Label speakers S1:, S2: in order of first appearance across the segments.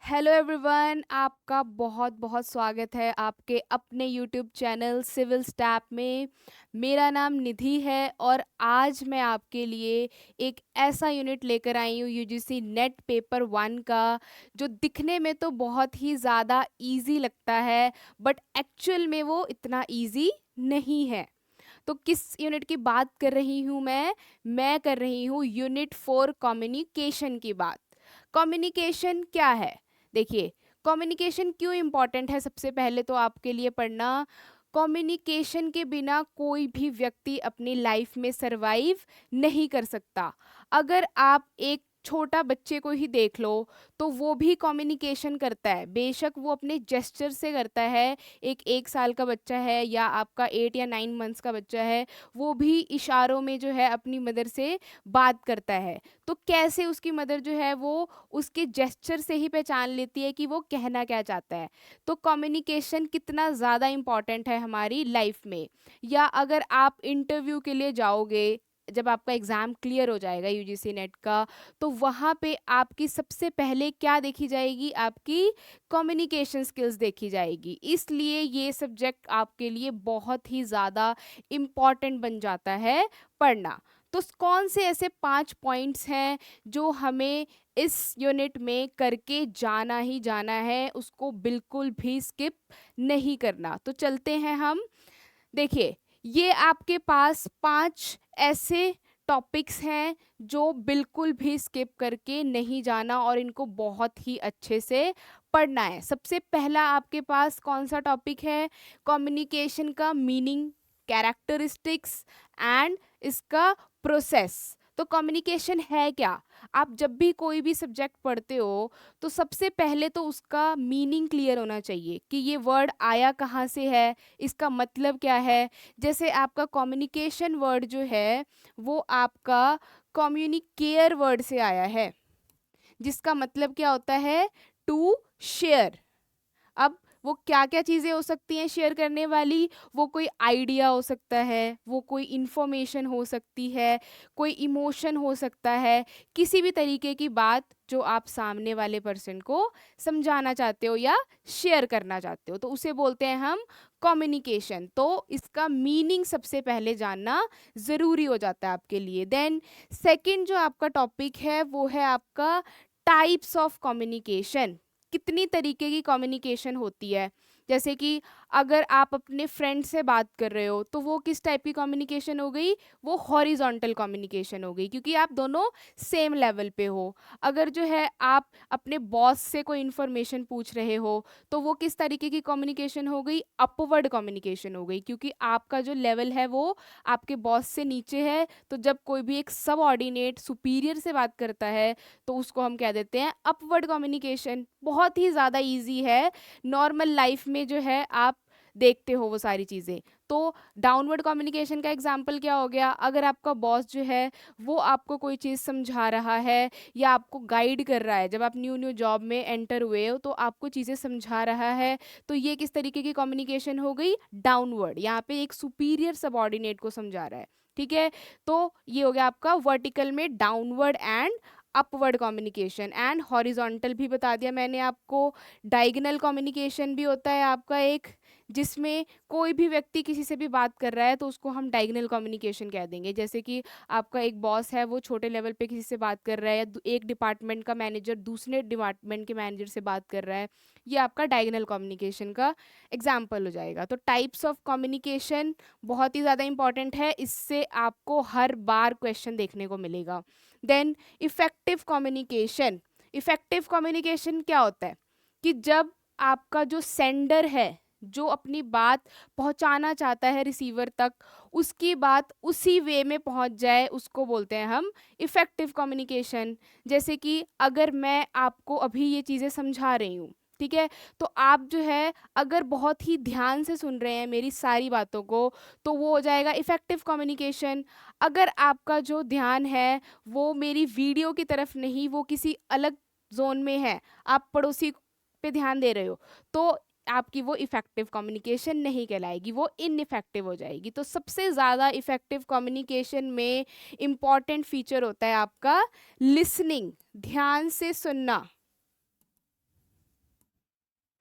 S1: Hello everyone, आपका बहुत बहुत स्वागत है आपके अपने यूट्यूब चैनल सिविल स्टैप में। मेरा नाम निधि है और आज मैं आपके लिए एक ऐसा यूनिट लेकर आई हूँ यूजीसी नेट पेपर 1 का, जो दिखने में तो बहुत ही ज़्यादा इजी लगता है, बट एक्चुअल में वो इतना इजी नहीं है। तो किस यूनिट की बात कर रही हूँ मैं कर रही हूँ यूनिट 4 कम्युनिकेशन की बात। कम्युनिकेशन क्या है? देखिए, कम्युनिकेशन क्यों इम्पॉर्टेंट है सबसे पहले तो आपके लिए पढ़ना। कम्युनिकेशन के बिना कोई भी व्यक्ति अपनी लाइफ में सरवाइव नहीं कर सकता। अगर आप एक छोटा बच्चे को ही देख लो तो वो भी कम्युनिकेशन करता है, बेशक वो अपने जेस्चर से करता है। एक साल का बच्चा है या आपका 8 या 9 मंथ्स का बच्चा है, वो भी इशारों में जो है अपनी मदर से बात करता है। तो कैसे उसकी मदर जो है वो उसके जेस्चर से ही पहचान लेती है कि वो कहना क्या चाहता है। तो कम्युनिकेशन कितना ज़्यादा इम्पॉर्टेंट है हमारी लाइफ में। या अगर आप इंटरव्यू के लिए जाओगे, जब आपका एग्ज़ाम क्लियर हो जाएगा यूजीसी नेट का, तो वहाँ पे आपकी सबसे पहले क्या देखी जाएगी? आपकी कम्युनिकेशन स्किल्स देखी जाएगी। इसलिए ये सब्जेक्ट आपके लिए बहुत ही ज़्यादा इम्पॉर्टेंट बन जाता है पढ़ना। तो कौन से ऐसे 5 पॉइंट्स हैं जो हमें इस यूनिट में करके जाना ही जाना है, उसको बिल्कुल भी स्किप नहीं करना। तो चलते हैं हम। देखिए, ये आपके पास 5 ऐसे टॉपिक्स हैं जो बिल्कुल भी स्किप करके नहीं जाना और इनको बहुत ही अच्छे से पढ़ना है। सबसे पहला आपके पास कौन सा टॉपिक है? कम्युनिकेशन का मीनिंग, कैरेक्टरिस्टिक्स एंड इसका प्रोसेस। तो कम्युनिकेशन है क्या? आप जब भी कोई भी सब्जेक्ट पढ़ते हो तो सबसे पहले तो उसका मीनिंग क्लियर होना चाहिए कि ये वर्ड आया कहाँ से है, इसका मतलब क्या है। जैसे आपका कम्युनिकेशन वर्ड जो है वो आपका कम्युनिकेयर वर्ड से आया है, जिसका मतलब क्या होता है? To share. अब वो क्या क्या चीज़ें हो सकती हैं शेयर करने वाली? वो कोई आइडिया हो सकता है, वो कोई इन्फॉर्मेशन हो सकती है, कोई इमोशन हो सकता है, किसी भी तरीके की बात जो आप सामने वाले पर्सन को समझाना चाहते हो या शेयर करना चाहते हो, तो उसे बोलते हैं हम कम्युनिकेशन। तो इसका मीनिंग सबसे पहले जानना ज़रूरी हो जाता है आपके लिए। देन सेकंड जो आपका टॉपिक है वो है आपका टाइप्स ऑफ कम्युनिकेशन। कितनी तरीके की कम्युनिकेशन होती है? जैसे कि अगर आप अपने फ्रेंड से बात कर रहे हो तो वो किस टाइप की कम्युनिकेशन हो गई? वो हॉरिजॉन्टल कम्युनिकेशन हो गई, क्योंकि आप दोनों सेम लेवल पे हो। अगर जो है आप अपने बॉस से कोई इन्फॉर्मेशन पूछ रहे हो तो वो किस तरीके की कम्युनिकेशन हो गई? अपवर्ड कम्युनिकेशन हो गई, क्योंकि आपका जो लेवल है वो आपके बॉस से नीचे है। तो जब कोई भी एक सबऑर्डिनेट सुपीरियर से बात करता है तो उसको हम कह देते हैं अपवर्ड कम्युनिकेशन। बहुत ही ज़्यादा इजी है, नॉर्मल लाइफ में जो है आप देखते हो वो सारी चीज़ें। तो डाउनवर्ड कम्युनिकेशन का एग्जाम्पल क्या हो गया? अगर आपका बॉस जो है वो आपको कोई चीज़ समझा रहा है या आपको गाइड कर रहा है, जब आप न्यू न्यू जॉब में एंटर हुए हो तो आपको चीज़ें समझा रहा है, तो ये किस तरीके की कम्युनिकेशन हो गई? डाउनवर्ड। यहाँ पे एक सुपीरियर सबऑर्डिनेट को समझा रहा है, ठीक है। तो ये हो गया आपका वर्टिकल में downward and upward communication. And horizontal भी बता दिया मैंने आपको। डायगोनल कम्युनिकेशन भी होता है आपका एक, जिसमें कोई भी व्यक्ति किसी से भी बात कर रहा है तो उसको हम डायगोनल कम्युनिकेशन कह देंगे। जैसे कि आपका एक बॉस है, वो छोटे लेवल पे किसी से बात कर रहा है, या एक डिपार्टमेंट का मैनेजर दूसरे डिपार्टमेंट के मैनेजर से बात कर रहा है, ये आपका डायगोनल कम्युनिकेशन का एग्जाम्पल हो जाएगा। तो टाइप्स ऑफ कम्युनिकेशन बहुत ही ज़्यादा इंपॉर्टेंट है, इससे आपको हर बार क्वेश्चन देखने को मिलेगा। Then effective communication. Effective communication क्या होता है? कि जब आपका जो सेंडर है, जो अपनी बात पहुंचाना चाहता है रिसीवर तक, उसकी बात उसी वे में पहुंच जाए, उसको बोलते हैं हम इफेक्टिव कम्युनिकेशन। जैसे कि अगर मैं आपको अभी ये चीज़ें समझा रही हूँ, ठीक है, तो आप जो है अगर बहुत ही ध्यान से सुन रहे हैं मेरी सारी बातों को, तो वो हो जाएगा इफेक्टिव कम्युनिकेशन। अगर आपका जो ध्यान है वो मेरी वीडियो की तरफ नहीं, वो किसी अलग जोन में है, आप पड़ोसी पे ध्यान दे रहे हो, तो आपकी वो इफेक्टिव कम्युनिकेशन नहीं कहलाएगी, वो इनइफेक्टिव हो जाएगी। तो सबसे ज़्यादा इफेक्टिव कम्युनिकेशन में इम्पॉर्टेंट फीचर होता है आपका लिसनिंग, ध्यान से सुनना।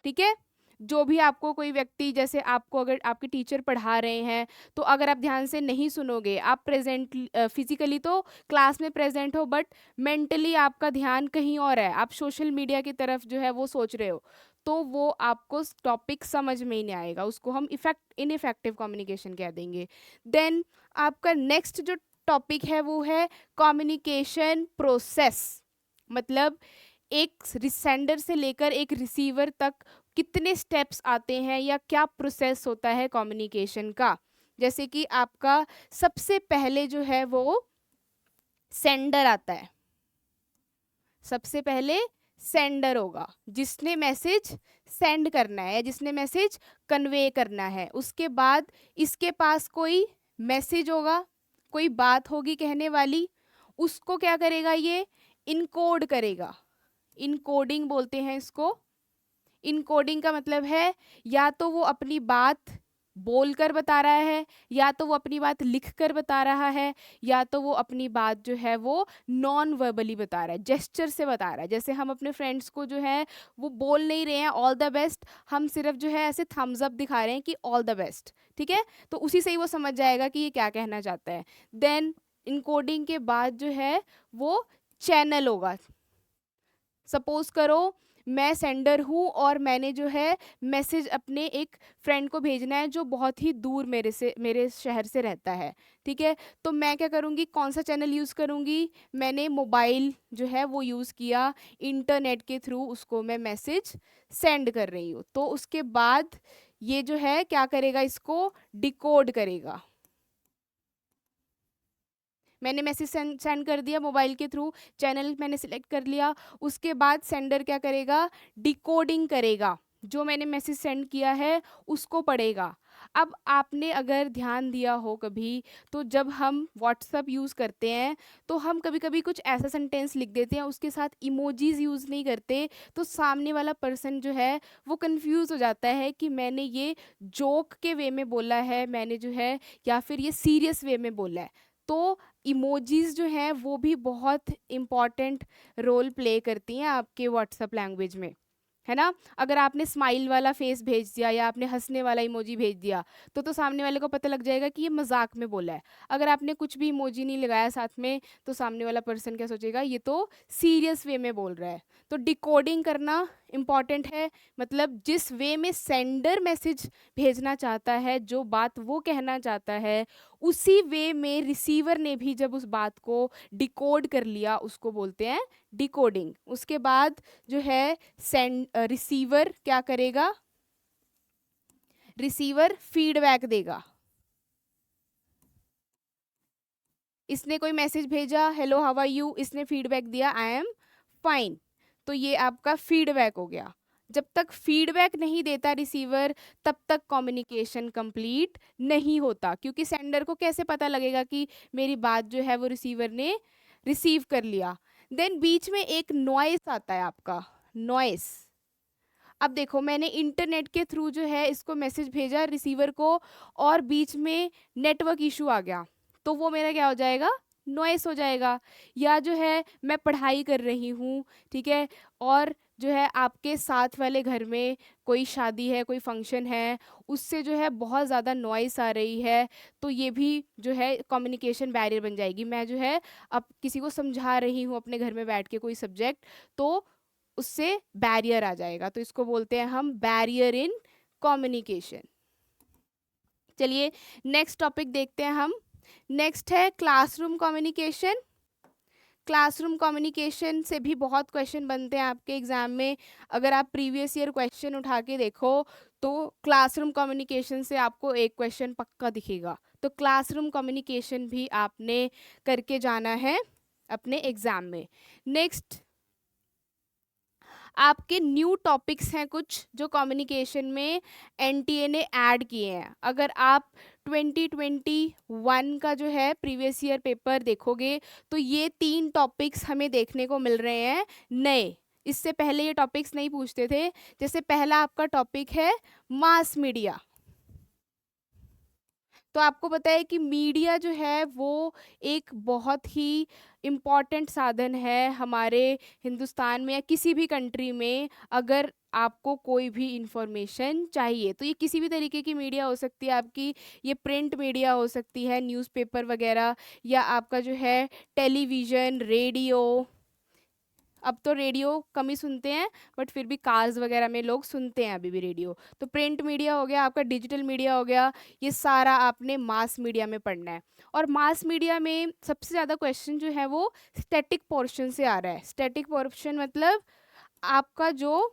S1: ठीक है। जो भी आपको कोई व्यक्ति, जैसे आपको अगर आपके टीचर पढ़ा रहे हैं, तो अगर आप ध्यान से नहीं सुनोगे, आप प्रेजेंट फिजिकली तो क्लास में प्रेजेंट हो बट मेंटली आपका ध्यान कहीं और है, आप सोशल मीडिया की तरफ जो है वो सोच रहे हो, तो वो आपको टॉपिक समझ में ही नहीं आएगा, उसको हम इनइफेक्टिव कम्युनिकेशन कह देंगे। देन आपका नेक्स्ट जो टॉपिक है वो है कम्युनिकेशन प्रोसेस। मतलब एक सेंडर से लेकर एक रिसीवर तक कितने स्टेप्स आते हैं या क्या प्रोसेस होता है कम्युनिकेशन का। जैसे कि आपका सबसे पहले जो है वो सेंडर आता है, सबसे पहले सेंडर होगा जिसने मैसेज सेंड करना है, जिसने मैसेज कन्वे करना है। उसके बाद इसके पास कोई मैसेज होगा, कोई बात होगी कहने वाली, उसको क्या करेगा, ये इनकोड करेगा। इनकोडिंग बोलते हैं इसको। इनकोडिंग का मतलब है या तो वो अपनी बात बोलकर बता रहा है, या तो वो अपनी बात लिख कर बता रहा है, या तो वो अपनी बात जो है वो नॉन वर्बली बता रहा है, जेस्चर से बता रहा है। जैसे हम अपने फ्रेंड्स को जो है वो बोल नहीं रहे हैं ऑल द बेस्ट, हम सिर्फ जो है ऐसे थम्स अप दिखा रहे हैं कि ऑल द बेस्ट, ठीक है, तो उसी से ही वो समझ जाएगा कि ये क्या कहना चाहता है। देन इनकोडिंग के बाद जो है वो चैनल होगा। सपोज करो मैं सेंडर हूँ और मैंने जो है मैसेज अपने एक फ्रेंड को भेजना है जो बहुत ही दूर मेरे शहर से रहता है, ठीक है। तो मैं क्या करूँगी, कौन सा चैनल यूज़ करूँगी, मैंने मोबाइल जो है वो यूज़ किया, इंटरनेट के थ्रू उसको मैं मैसेज सेंड कर रही हूँ। तो उसके बाद ये जो है क्या करेगा, इसको डिकोड करेगा। मैंने मैसेज सेंड कर दिया मोबाइल के थ्रू, चैनल मैंने सिलेक्ट कर लिया, उसके बाद सेंडर क्या करेगा, डिकोडिंग करेगा, जो मैंने मैसेज सेंड किया है उसको पढ़ेगा। अब आपने अगर ध्यान दिया हो कभी, तो जब हम व्हाट्सअप यूज़ करते हैं तो हम कभी कभी कुछ ऐसा सेंटेंस लिख देते हैं, उसके साथ इमोजीज यूज़ नहीं करते, तो सामने वाला पर्सन जो है वो कंफ्यूज हो जाता है कि मैंने ये जोक के वे में बोला है, मैंने जो है, या फिर ये सीरियस वे में बोला है। तो इमोजीज जो हैं वो भी बहुत इम्पॉर्टेंट रोल प्ले करती हैं आपके व्हाट्सएप लैंग्वेज में, है ना। अगर आपने स्माइल वाला फेस भेज दिया या आपने हंसने वाला इमोजी भेज दिया, तो सामने वाले को पता लग जाएगा कि ये मजाक में बोला है। अगर आपने कुछ भी इमोजी नहीं लगाया साथ में, तो सामने वाला पर्सन क्या सोचेगा, ये तो सीरियस वे में बोल रहा है। तो डिकोडिंग करना इम्पॉर्टेंट है, मतलब जिस वे में सेंडर मैसेज भेजना चाहता है, जो बात वो कहना चाहता है, उसी वे में रिसीवर ने भी जब उस बात को डिकोड कर लिया, उसको बोलते हैं डिकोडिंग। उसके बाद जो है रिसीवर क्या करेगा, रिसीवर फीडबैक देगा। इसने कोई मैसेज भेजा, हेलो हाउ आर यू, इसने फीडबैक दिया आई एम फाइन, तो ये आपका फीडबैक हो गया। जब तक फीडबैक नहीं देता रिसीवर, तब तक कम्युनिकेशन कंप्लीट नहीं होता, क्योंकि सेंडर को कैसे पता लगेगा कि मेरी बात जो है वो रिसीवर ने रिसीव कर लिया। देन बीच में एक नॉइस आता है आपका, नॉइस। अब देखो मैंने इंटरनेट के थ्रू जो है इसको मैसेज भेजा रिसीवर को, और बीच में नेटवर्क इशू आ गया, तो वो मेरा क्या हो जाएगा, नॉइस हो जाएगा। या जो है मैं पढ़ाई कर रही हूँ, ठीक है, और जो है आपके साथ वाले घर में कोई शादी है, कोई फंक्शन है, उससे जो है बहुत ज़्यादा नॉइस आ रही है, तो ये भी जो है कम्युनिकेशन बैरियर बन जाएगी। मैं जो है अब किसी को समझा रही हूँ अपने घर में बैठ के कोई सब्जेक्ट, तो उससे बैरियर आ जाएगा, तो इसको बोलते हैं हम बैरियर इन कम्युनिकेशन। चलिए नेक्स्ट टॉपिक देखते हैं हम। नेक्स्ट है क्लासरूम कम्युनिकेशन। क्लासरूम कम्युनिकेशन से भी बहुत क्वेश्चन बनते हैं आपके एग्जाम में। अगर आप प्रीवियस ईयर क्वेश्चन उठा के देखो, तो क्लासरूम कम्युनिकेशन से आपको एक क्वेश्चन पक्का दिखेगा। तो क्लासरूम कम्युनिकेशन भी आपने करके जाना है अपने एग्जाम में। नेक्स्ट आपके न्यू टॉपिक्स हैं कुछ जो कम्युनिकेशन में एनटीए ने ऐड किए हैं। अगर आप 2021 का जो है प्रीवियस ईयर पेपर देखोगे, तो ये 3 टॉपिक्स हमें देखने को मिल रहे हैं नए। इससे पहले ये टॉपिक्स नहीं पूछते थे। जैसे पहला आपका टॉपिक है मास मीडिया, तो आपको पता है कि मीडिया जो है वो एक बहुत ही इम्पॉर्टेंट साधन है हमारे हिंदुस्तान में या किसी भी कंट्री में। अगर आपको कोई भी इंफॉर्मेशन चाहिए तो ये किसी भी तरीके की मीडिया हो सकती है आपकी, ये प्रिंट मीडिया हो सकती है, न्यूज़पेपर वगैरह, या आपका जो है टेलीविज़न, रेडियो। अब तो रेडियो कम ही सुनते हैं, बट फिर भी कार्स वगैरह में लोग सुनते हैं अभी भी रेडियो। तो प्रिंट मीडिया हो गया, आपका डिजिटल मीडिया हो गया, ये सारा आपने मास मीडिया में पढ़ना है। और मास मीडिया में सबसे ज़्यादा क्वेश्चन जो है वो स्टैटिक पोर्शन से आ रहा है। स्टैटिक पोर्शन मतलब आपका जो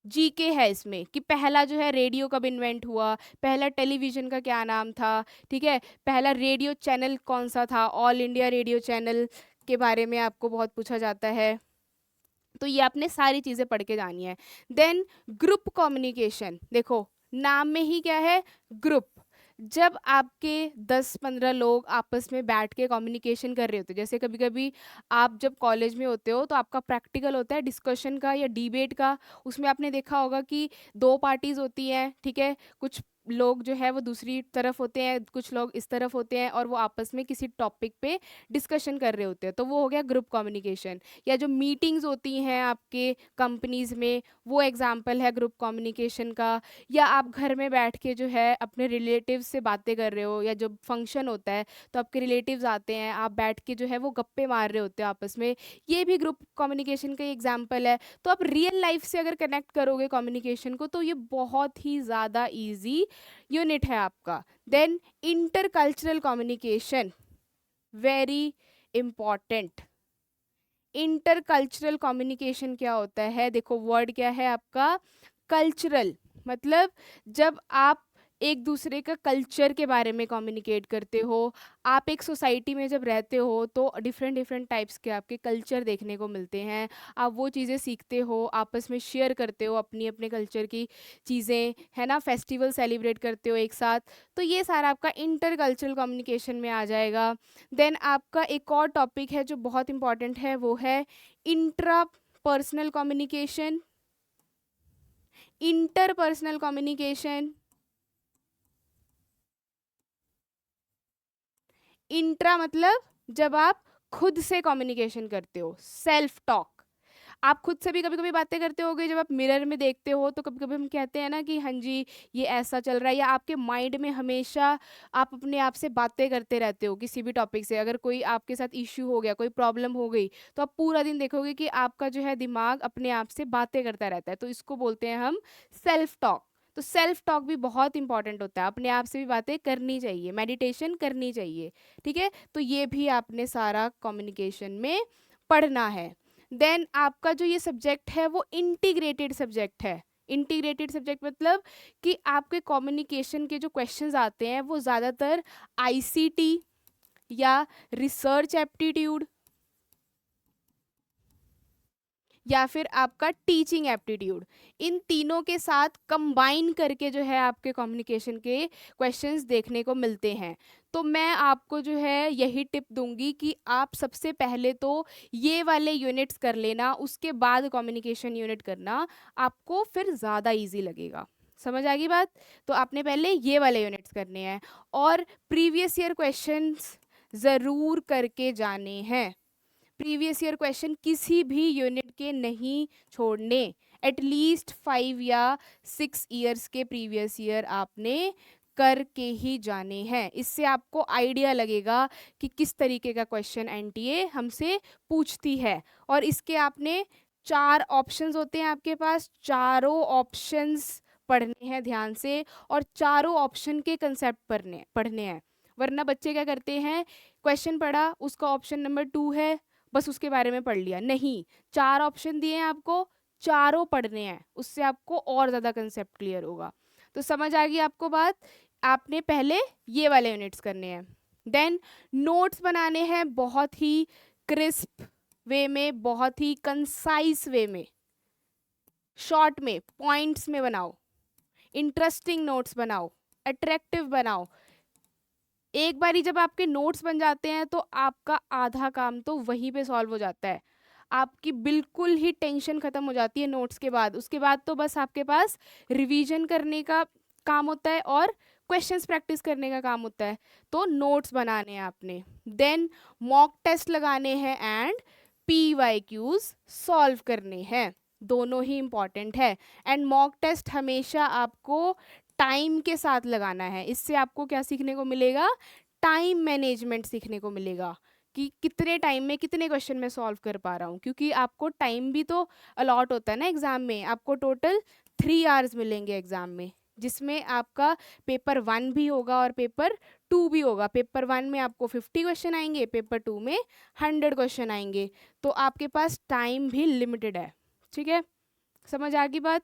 S1: जीके है इसमें, कि पहला जो है रेडियो कब इन्वेंट हुआ, पहला टेलीविज़न का क्या नाम था, ठीक है, पहला रेडियो चैनल कौन सा था, ऑल इंडिया रेडियो चैनल के बारे में आपको बहुत पूछा जाता है। तो ये आपने सारी चीज़ें पढ़ के जानी है। देन ग्रुप कम्युनिकेशन, देखो नाम में ही क्या है, ग्रुप। जब आपके 10-15 लोग आपस में बैठ के कम्युनिकेशन कर रहे होते हैं, जैसे कभी कभी आप जब कॉलेज में होते हो तो आपका प्रैक्टिकल होता है डिस्कशन का या डिबेट का। उसमें आपने देखा होगा कि दो पार्टीज होती हैं, ठीक है, कुछ लोग जो है वो दूसरी तरफ होते हैं, कुछ लोग इस तरफ होते हैं, और वो आपस में किसी टॉपिक पे डिस्कशन कर रहे होते हैं, तो वो हो गया ग्रुप कम्युनिकेशन। या जो मीटिंग्स होती हैं आपके कंपनीज में, वो एग्जाम्पल है ग्रुप कम्युनिकेशन का। या आप घर में बैठ के जो है अपने रिलेटिव्स से बातें कर रहे हो, या जब फंक्शन होता है तो आपके रिलेटिव्स आते हैं, आप बैठ के जो है वो गप्पे मार रहे होते हो आपस में, ये भी ग्रुप कम्युनिकेशन का एग्जाम्पल है। तो आप रियल लाइफ से अगर कनेक्ट करोगे कम्युनिकेशन को तो ये बहुत ही ज़्यादा ईजी यूनिट है आपका। Then intercultural communication, very important. Intercultural communication क्या होता है, देखो वर्ड क्या है आपका, कल्चरल, मतलब जब आप एक दूसरे का कल्चर के बारे में कम्युनिकेट करते हो। आप एक सोसाइटी में जब रहते हो तो डिफरेंट डिफरेंट टाइप्स के आपके कल्चर देखने को मिलते हैं, आप वो चीज़ें सीखते हो, आपस में शेयर करते हो अपनी अपने कल्चर की चीज़ें, है ना, फेस्टिवल सेलिब्रेट करते हो एक साथ। तो ये सारा आपका इंटरकल्चरल कम्युनिकेशन में आ जाएगा। देन आपका एक और टॉपिक है जो बहुत इंपॉर्टेंट है, वो है intra personal communication. Interpersonal communication, intra मतलब जब आप खुद से कम्युनिकेशन करते हो, सेल्फ टॉक। आप खुद से भी कभी कभी बातें करते होगे, जब आप मिरर में देखते हो तो कभी कभी हम कहते हैं ना कि हाँ जी ये ऐसा चल रहा है, या आपके माइंड में हमेशा आप अपने आप से बातें करते रहते हो किसी भी टॉपिक से। अगर कोई आपके साथ इश्यू हो गया, कोई प्रॉब्लम हो गई, तो आप पूरा दिन देखोगे कि आपका जो है दिमाग अपने आप से बातें करता रहता है, तो इसको बोलते हैं हम सेल्फ टॉक। तो सेल्फ टॉक भी बहुत इंपॉर्टेंट होता है, अपने आप से भी बातें करनी चाहिए, मेडिटेशन करनी चाहिए, ठीक है। तो ये भी आपने सारा कम्युनिकेशन में पढ़ना है। देन आपका जो ये सब्जेक्ट है वो इंटीग्रेटेड सब्जेक्ट है। इंटीग्रेटेड सब्जेक्ट मतलब कि आपके कम्युनिकेशन के जो क्वेश्चंस आते हैं वो ज़्यादातर आईसीटी या रिसर्च एप्टीट्यूड या फिर आपका टीचिंग एप्टीट्यूड, इन तीनों के साथ कंबाइन करके जो है आपके कम्युनिकेशन के क्वेश्चंस देखने को मिलते हैं। तो मैं आपको जो है यही टिप दूंगी कि आप सबसे पहले तो ये वाले यूनिट्स कर लेना, उसके बाद कम्युनिकेशन यूनिट करना, आपको फिर ज़्यादा इजी लगेगा। समझ आ गई बात? तो आपने पहले ये वाले यूनिट्स करने हैं, और प्रीवियस ईयर क्वेश्चंस ज़रूर करके जाने हैं। प्रीवियस ईयर क्वेश्चन किसी भी यूनिट के नहीं छोड़ने, एटलीस्ट 5 या 6 ईयर्स के प्रीवियस ईयर आपने करके ही जाने हैं। इससे आपको आइडिया लगेगा कि किस तरीके का क्वेश्चन एनटीए हमसे पूछती है। और इसके आपने 4 ऑप्शंस होते हैं आपके पास, चारों ऑप्शंस पढ़ने हैं ध्यान से, और चारों ऑप्शन के कंसेप्ट पढ़ने पढ़ने हैं। वरना बच्चे क्या करते हैं, क्वेश्चन पढ़ा, उसका ऑप्शन नंबर 2 है, बस उसके बारे में पढ़ लिया। नहीं, 4 ऑप्शन दिए हैं आपको, चारों पढ़ने हैं, उससे आपको और ज़्यादा कंसेप्ट क्लियर होगा। तो समझ आ गई आपको बात? आपने पहले ये वाले यूनिट्स करने हैं। देन नोट्स बनाने हैं बहुत ही क्रिस्प वे में, बहुत ही कंसाइज वे में, शॉर्ट में, पॉइंट्स में बनाओ, इंटरेस्टिंग नोट्स बनाओ, अट्रैक्टिव बनाओ। एक बारी जब आपके नोट्स बन जाते हैं तो आपका आधा काम तो वहीं पे सॉल्व हो जाता है। आपकी बिल्कुल ही टेंशन खत्म हो जाती है नोट्स के बाद। उसके बाद तो बस आपके पास रिवीजन करने का काम होता है और क्वेश्चंस प्रैक्टिस करने का काम होता है, तो नोट्स बनाने हैं आपने। देन मॉक टेस्ट लगाने हैं एंड PYQs सॉल्व करने हैं, दोनों ही इम्पॉर्टेंट है। एंड मॉक टेस्ट हमेशा आपको टाइम के साथ लगाना है। इससे आपको क्या सीखने को मिलेगा, टाइम मैनेजमेंट सीखने को मिलेगा कि कितने टाइम में कितने क्वेश्चन मैं सॉल्व कर पा रहा हूँ, क्योंकि आपको टाइम भी तो अलॉट होता है ना एग्जाम में। आपको टोटल 3 आवर्स मिलेंगे एग्जाम में, जिसमें आपका पेपर 1 भी होगा और पेपर 2 भी होगा। पेपर 1 में आपको 50 क्वेश्चन आएंगे, पेपर 2 में 100 क्वेश्चन आएंगे, तो आपके पास टाइम भी लिमिटेड है। ठीक है, समझ आ गई बात।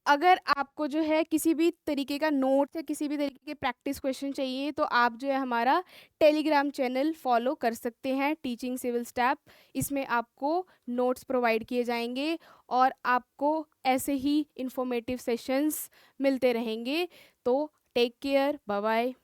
S1: अगर आपको जो है किसी भी तरीके का नोट्स या किसी भी तरीके के प्रैक्टिस क्वेश्चन चाहिए, तो आप जो है हमारा टेलीग्राम चैनल फॉलो कर सकते हैं, टीचिंग सिविल स्टैप। इसमें आपको नोट्स प्रोवाइड किए जाएंगे और आपको ऐसे ही इंफॉर्मेटिव सेशंस मिलते रहेंगे। तो टेक केयर, बाय बाय।